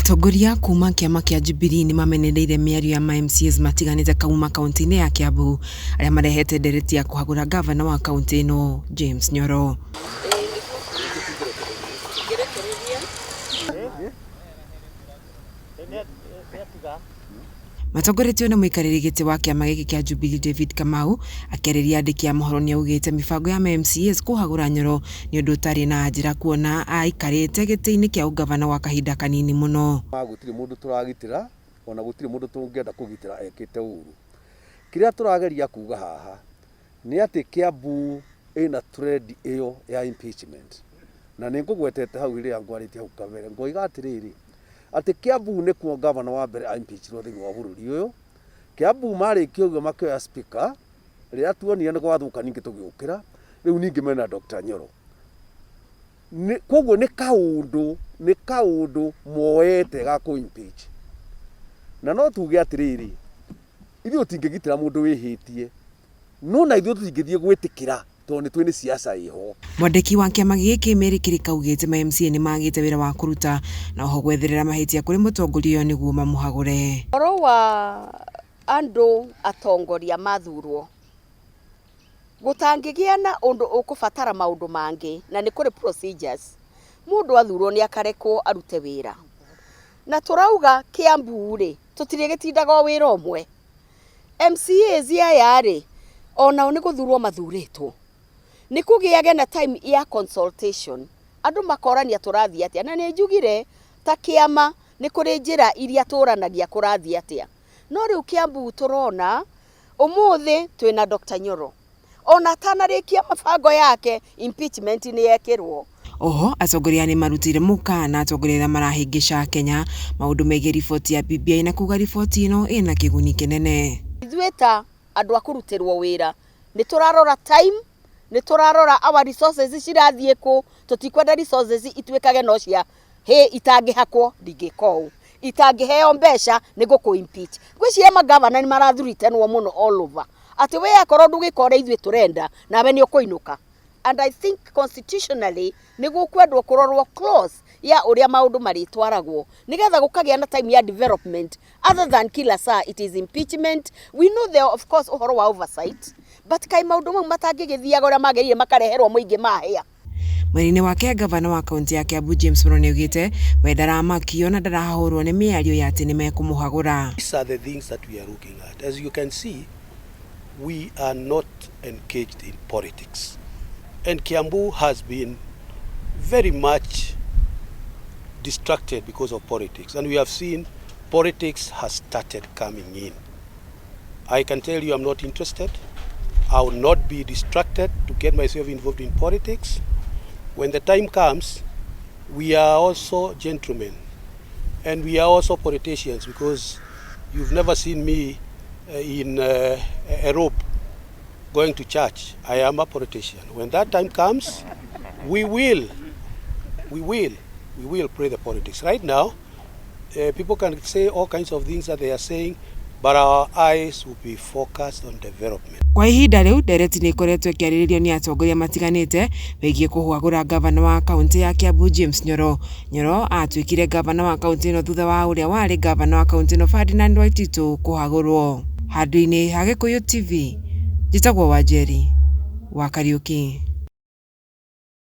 Atongoria KUMA KIAMA kia JUBILEE NIMAMENEREIRIE mĩario ya MCAS matiganĩte KAUNA kaunti-inĩ ya KIAMBU arĩa marehete ndereti ya kũhagũra gavana wa kaunti ĩno James NYORO. Matongoretio nĩ mũikarĩri gĩtĩ wa kĩama gĩkĩ kĩa JUBILEE David Kamau akĩarĩria andĩki a mohoro nĩ augĩte mĩbango ya MCAs kũhagũra NYORO nĩ ũndũ ũtarĩ na njĩra kuona aikarĩte gĩtĩ-inĩ kĩa ũgavana wa kahinda kanini mũno. Gũtirĩ mũndũ tũragitĩra ona gũtirĩ mũndũ tũngĩenda kũgitĩra ekĩte ũru. Kĩrĩa tũrageria kuga haha nĩ atĩ Kiambu ĩna trend ĩyo ya impeachment na nĩ ngũgwetete hau rĩrĩa ngwarĩtie hau kabere ngoiga atĩrĩrĩ atĩ Kiambu nĩ kuo gavana wa mbere impeachirwo thĩinĩ wa bũrũri ũyũ. Kiambu marĩkia ũguo makĩoya speaker rĩrĩa tuonire nĩ gwathũka ningĩ tũgĩũkĩra rĩu ningĩ mena Dr. NYORO. Koguo nĩ kaũndũ moete ga kũ impeach na no tuge atĩrĩrĩ ithuĩ tũtingĩgitĩra mũndũ wĩhĩtie no na ithuĩ tũtingĩthiĩ gwĩtĩkĩra tondũ twĩnĩ siasa iho. Mwandĩki wa kĩama gĩkĩ Mary augĩte MCA nĩ magĩte wĩra wa kũruta na oho gwetherera mahĩtia kũrĩ mũtongoria nĩguo mamũhagũre. Ũhoro wa andũ atongoria mathurwo gũtangĩgĩa na ũndũ ũkũbatara maũndũ mangĩ na nĩ kũrĩ procedures mũndũ athurwo nĩ akarekwo arute wĩra na tũrauga Kiambu rĩ tũtirĩgĩtindaga wĩra ũmwe. MCAs aya rĩ ona nĩ gũthurwo mathurĩtwo nĩ kũgĩage na time ya consultation andũ makorania tũrathiĩ atĩa na nĩ njugire ta kĩama nĩ kũrĩ njĩra iria tũranagia kũrathiĩ atĩa no rĩu Kiambu tũrona ũmũthĩ twĩna Dr. NYORO ona tanarĩkia mabango yake impeachment nĩ yekĩrwo. Oho atongoria nĩ marutire mũkana atongoria marahĩngĩca Kenya maũndũ megiĩ riboti ya BBI na kuga riboti ĩno ĩna kĩguni kĩnene. Ithuĩ ta andũ akũrutĩrwo wĩra nĩ tũrarora time nĩ tũrarora our resources cirathiĩ kũ tũtikwenda resources ituĩkage no cia itangĩhakwo ndingĩkou itangĩheo mbeca nĩ gũkũ impeach. Gwĩciria magavana nĩ marathuritanwo mũno all over atĩ we akorwo ndũgĩkora ithuĩ tũrenda nawe nĩ ũkũinũka. And I think constitutionally nĩ gũkwendwo kũrorwo clause ya ũrĩa maũndũ marĩtwaragwo nĩgetha gũkagĩa na time ya development other than kila saa it is impeachment. We know there of course ũhoro wa oversight but kai maũndũ mau matangĩgĩthiaga ũrĩa magĩrĩire makareherwo mũingĩ mahĩa. Mweri-inĩ wake gavana wa kaunti ya Kiambu James NYORO nĩ augĩte we ndaramakio na ndarahũrwo nĩ mĩario ya atĩ nĩ mekũmũhagũra. These are the things that we are looking at. As you can see, we are not engaged in politics. And Kiambu has been very much distracted because of politics. And we have seen politics has started coming in. I can tell you I'm not interested. I will not be distracted to get myself involved in politics. When the time comes, we are also gentlemen. And we are also politicians because you've never seen me in a robe going to church. I am a politician. When that time comes, we will play the politics. Right now, people can say all kinds of things that they are saying, but our eyes will be focused on development. Kwa ihinda rĩu ndereti nĩ ĩkoretwo ĩkĩarĩrĩrio nĩ atongoria matiganĩte wĩgiĩ kũhagũra gavana wa kaunti ya Kiambu James NYORO. NYORO atuĩkire gavana wa kaunti ĩno thutha wa ũrĩa warĩ gavana wa kaunti ĩno Ferdinand Waititu kũhagũrwo. Handũ-inĩ ha Gĩkũyũ TV, njĩtagwo Wanjeri wa Kariũki.